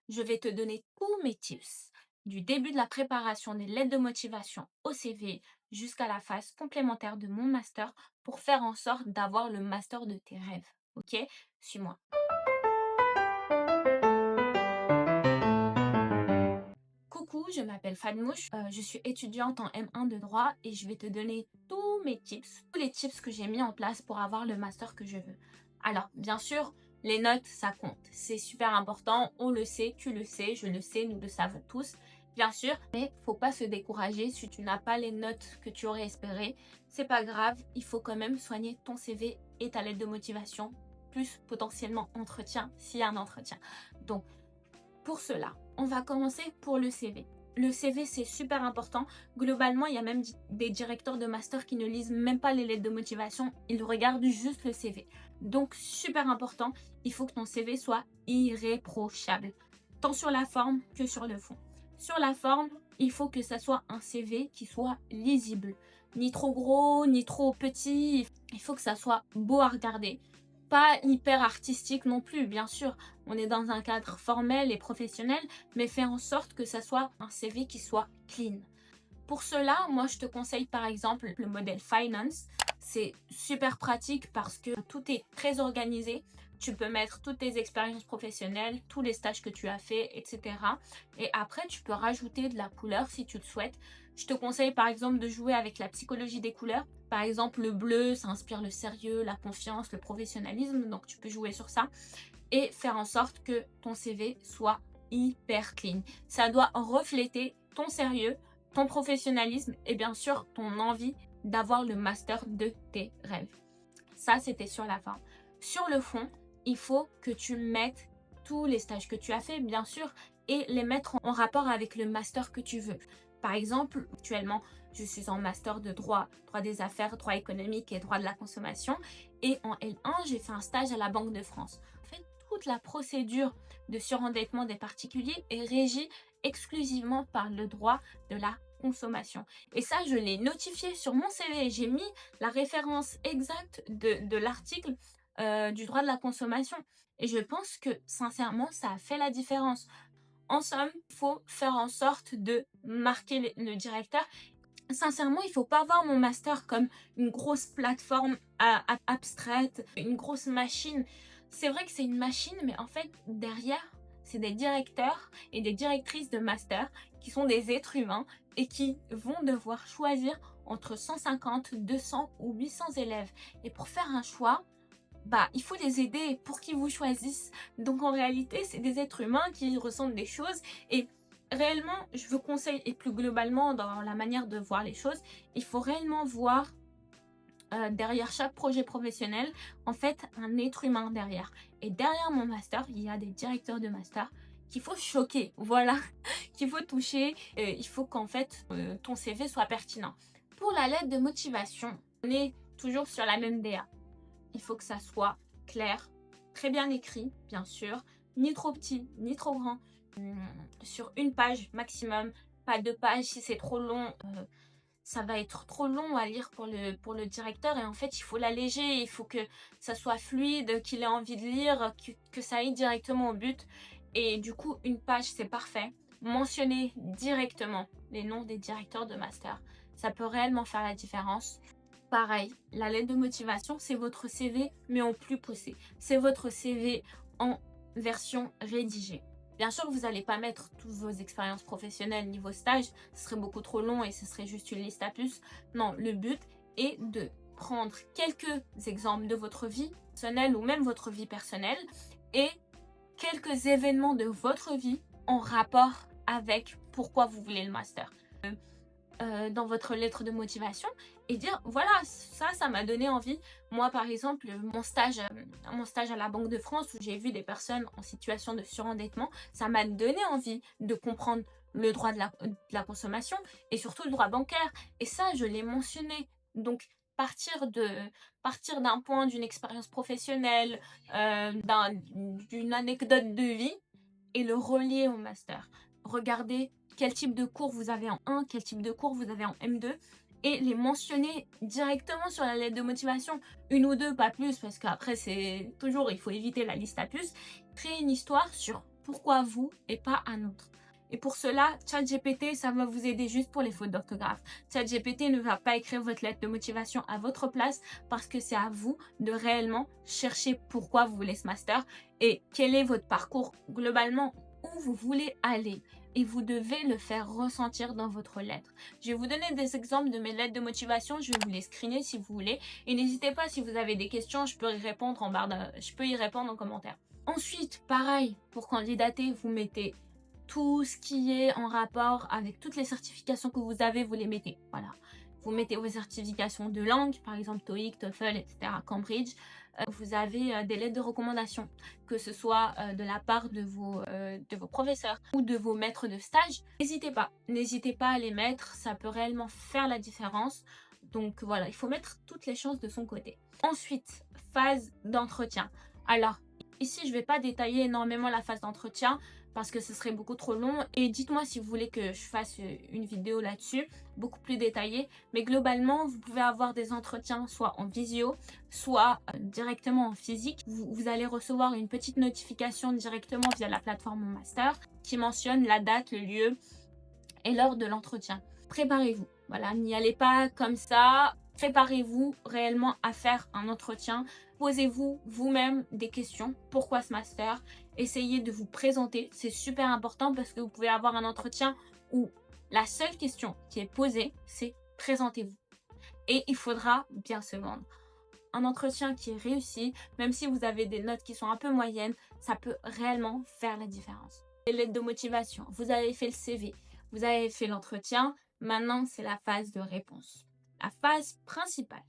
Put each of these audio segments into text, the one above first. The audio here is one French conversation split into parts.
je vais te donner tous mes tips, du début de la préparation des lettres de motivation au CV jusqu'à la phase complémentaire de mon master pour faire en sorte d'avoir le master de tes rêves. Ok? Suis-moi. Coucou, je m'appelle Fadmouche, je suis étudiante en M1 de droit et je vais te donner tous mes tips, tous les tips que j'ai mis en place pour avoir le master que je veux. Alors, bien sûr, les notes, ça compte. C'est super important, on le sait, tu le sais, je le sais, nous le savons tous, bien sûr. Mais faut pas se décourager si tu n'as pas les notes que tu aurais espérées. C'est pas grave, il faut quand même soigner ton CV et ta lettre de motivation, plus potentiellement entretien, s'il y a un entretien. Donc, pour cela, on va commencer pour le CV. Le CV, c'est super important. Globalement, il y a même des directeurs de master qui ne lisent même pas les lettres de motivation. Ils regardent juste le CV. Donc, super important, il faut que ton CV soit irréprochable, tant sur la forme que sur le fond. Sur la forme, il faut que ça soit un CV qui soit lisible. Ni trop gros, ni trop petit. Il faut que ça soit beau à regarder. Pas hyper artistique non plus, bien sûr. On est dans un cadre formel et professionnel, mais fais en sorte que ça soit un CV qui soit clean. Pour cela, moi, je te conseille par exemple le modèle Finance. C'est super pratique parce que tout est très organisé. Tu peux mettre toutes tes expériences professionnelles, tous les stages que tu as fait, etc. Et après, tu peux rajouter de la couleur si tu le souhaites. Je te conseille par exemple de jouer avec la psychologie des couleurs. Par exemple, le bleu, ça inspire le sérieux, la confiance, le professionnalisme. Donc, tu peux jouer sur ça et faire en sorte que ton CV soit hyper clean. Ça doit refléter ton sérieux, ton professionnalisme et bien sûr ton envie d'avoir le master de tes rêves. Ça, c'était sur la forme. Sur le fond, il faut que tu mettes tous les stages que tu as fait, bien sûr, et les mettre en rapport avec le master que tu veux. Par exemple, actuellement, je suis en master de droit des affaires, droit économique et droit de la consommation. Et en L1, j'ai fait un stage à la Banque de France. En fait, toute la procédure de surendettement des particuliers est régie exclusivement par le droit de la consommation. Et ça, je l'ai notifié sur mon CV. J'ai mis la référence exacte de l'article du droit de la consommation. Et je pense que sincèrement, ça a fait la différence. En somme, il faut faire en sorte de marquer le directeur. Sincèrement, il faut pas voir mon master comme une grosse plateforme abstraite, une grosse machine. C'est vrai que c'est une machine, mais en fait, derrière, c'est des directeurs et des directrices de master qui sont des êtres humains et qui vont devoir choisir entre 150, 200 ou 800 élèves. Et pour faire un choix, bah, il faut les aider pour qu'ils vous choisissent. Donc en réalité, c'est des êtres humains qui ressentent des choses et réellement, je vous conseille, et plus globalement dans la manière de voir les choses, il faut réellement voir derrière chaque projet professionnel, en fait, un être humain derrière. Et derrière mon master, il y a des directeurs de master qu'il faut choquer, voilà, qu'il faut toucher. Il faut qu'en fait, ton CV soit pertinent. Pour la lettre de motivation, on est toujours sur la même DA. Il faut que ça soit clair, très bien écrit, bien sûr, ni trop petit, ni trop grand, sur une page maximum, pas deux pages. Si c'est trop long, ça va être trop long à lire pour le directeur et en fait, il faut l'alléger, il faut que ça soit fluide, qu'il ait envie de lire, que ça aille directement au but. Et du coup, une page, c'est parfait. Mentionner directement les noms des directeurs de master, ça peut réellement faire la différence. Pareil, la lettre de motivation, c'est votre CV, mais en plus poussé. C'est votre CV en version rédigée. Bien sûr, vous n'allez pas mettre toutes vos expériences professionnelles niveau stage, ce serait beaucoup trop long et ce serait juste une liste à plus. Non, le but est de prendre quelques exemples de votre vie personnelle ou même votre vie personnelle et quelques événements de votre vie en rapport avec pourquoi vous voulez le master. Dans votre lettre de motivation et dire voilà, ça m'a donné envie. Moi par exemple, mon stage à la Banque de France où j'ai vu des personnes en situation de surendettement, ça m'a donné envie de comprendre le droit de la consommation et surtout le droit bancaire, et ça je l'ai mentionné. Donc partir d'un point, d'une expérience professionnelle, d'une anecdote de vie et le relier au master. Regardez quel type de cours vous avez en 1, quel type de cours vous avez en M2 et les mentionner directement sur la lettre de motivation. Une ou deux, pas plus, parce qu'après, c'est toujours, il faut éviter la liste à plus. Créer une histoire sur pourquoi vous et pas un autre. Et pour cela, ChatGPT, ça va vous aider juste pour les fautes d'orthographe. ChatGPT ne va pas écrire votre lettre de motivation à votre place parce que c'est à vous de réellement chercher pourquoi vous voulez ce master et quel est votre parcours globalement, où vous voulez aller. Et vous devez le faire ressentir dans votre lettre. Je vais vous donner des exemples de mes lettres de motivation. Je vais vous les screener si vous voulez. Et n'hésitez pas, si vous avez des questions, je peux y répondre en commentaire. Ensuite, pareil, pour candidater, vous mettez tout ce qui est en rapport avec toutes les certifications que vous avez, vous les mettez. Voilà. Vous mettez vos certifications de langue, par exemple TOEIC, TOEFL, etc., Cambridge. Vous avez des lettres de recommandation, que ce soit de la part de vos professeurs ou de vos maîtres de stage. N'hésitez pas à les mettre, ça peut réellement faire la différence. Donc voilà, il faut mettre toutes les chances de son côté. Ensuite, phase d'entretien. Alors, ici, je ne vais pas détailler énormément la phase d'entretien parce que ce serait beaucoup trop long. Et dites-moi si vous voulez que je fasse une vidéo là-dessus, beaucoup plus détaillée. Mais globalement, vous pouvez avoir des entretiens soit en visio, soit directement en physique. Vous allez recevoir une petite notification directement via la plateforme Mon Master qui mentionne la date, le lieu et l'heure de l'entretien. Préparez-vous. Voilà, n'y allez pas comme ça. Préparez-vous réellement à faire un entretien. Posez-vous vous-même des questions. Pourquoi ce master? Essayez de vous présenter. C'est super important parce que vous pouvez avoir un entretien où la seule question qui est posée, c'est présentez-vous. Et il faudra bien se vendre. Un entretien qui est réussi, même si vous avez des notes qui sont un peu moyennes, ça peut réellement faire la différence. Les lettres de motivation, vous avez fait le CV, vous avez fait l'entretien, maintenant c'est la phase de réponse. La phase principale.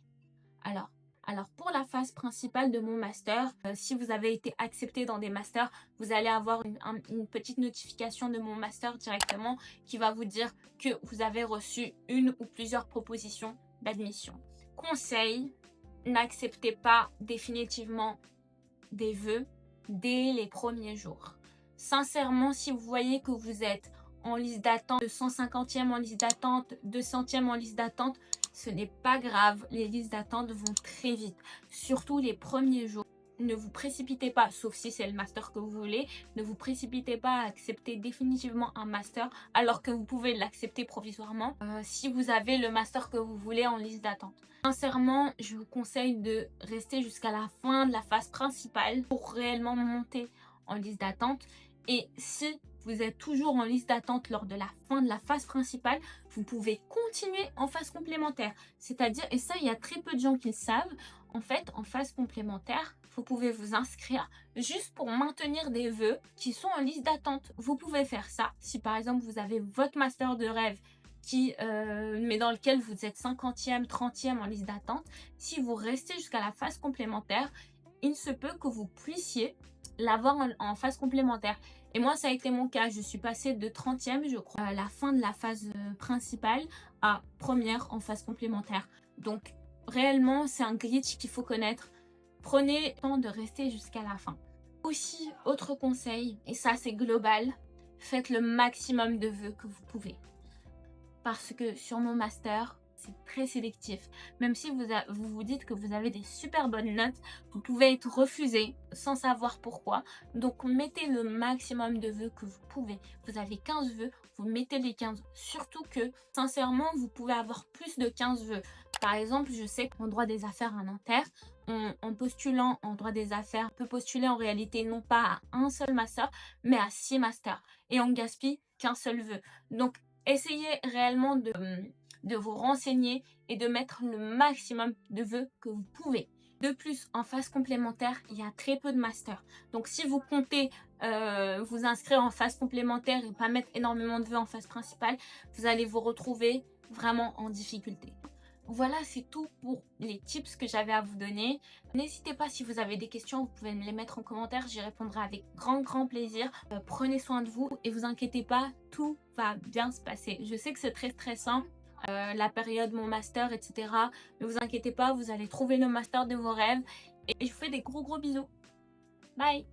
Alors pour la phase principale de mon master, si vous avez été accepté dans des masters, vous allez avoir une petite notification de mon master directement qui va vous dire que vous avez reçu une ou plusieurs propositions d'admission. Conseil, n'acceptez pas définitivement des vœux dès les premiers jours. Sincèrement, si vous voyez que vous êtes en liste d'attente, 150e en liste d'attente, 200e en liste d'attente, ce n'est pas grave, les listes d'attente vont très vite, surtout les premiers jours. Ne vous précipitez pas, sauf si c'est le master que vous voulez, ne vous précipitez pas à accepter définitivement un master alors que vous pouvez l'accepter provisoirement si vous avez le master que vous voulez en liste d'attente. Sincèrement, je vous conseille de rester jusqu'à la fin de la phase principale pour réellement monter en liste d'attente. Et si vous êtes toujours en liste d'attente lors de la fin de la phase principale, vous pouvez continuer en phase complémentaire. C'est-à-dire, et ça, il y a très peu de gens qui le savent, en fait, en phase complémentaire, vous pouvez vous inscrire juste pour maintenir des vœux qui sont en liste d'attente. Vous pouvez faire ça si, par exemple, vous avez votre master de rêve mais dans lequel vous êtes 50e, 30e en liste d'attente. Si vous restez jusqu'à la phase complémentaire, il se peut que vous puissiez l'avoir en phase complémentaire. Et moi, ça a été mon cas. Je suis passée de 30e, je crois, à la fin de la phase principale à première en phase complémentaire. Donc, réellement, c'est un glitch qu'il faut connaître. Prenez le temps de rester jusqu'à la fin. Aussi, autre conseil, et ça c'est global, faites le maximum de vœux que vous pouvez. Parce que sur mon master, c'est très sélectif. Même si vous vous dites que vous avez des super bonnes notes, vous pouvez être refusé sans savoir pourquoi. Donc mettez le maximum de vœux que vous pouvez. Vous avez 15 vœux, vous mettez les 15. Surtout que, sincèrement, vous pouvez avoir plus de 15 vœux. Par exemple, je sais qu'en droit des affaires à Nanterre, en postulant en droit des affaires, on peut postuler en réalité non pas à un seul master, mais à 6 masters. Et on gaspille qu'un seul vœu. Donc, essayez réellement de vous renseigner et de mettre le maximum de vœux que vous pouvez. De plus, en phase complémentaire, il y a très peu de masters. Donc, si vous comptez vous inscrire en phase complémentaire et pas mettre énormément de vœux en phase principale, vous allez vous retrouver vraiment en difficulté. Voilà, c'est tout pour les tips que j'avais à vous donner. N'hésitez pas, si vous avez des questions, vous pouvez me les mettre en commentaire. J'y répondrai avec grand plaisir. Prenez soin de vous et vous inquiétez pas, tout va bien se passer. Je sais que c'est très stressant, la période, mon master, etc. Ne vous inquiétez pas, vous allez trouver le master de vos rêves. Et je vous fais des gros bisous. Bye!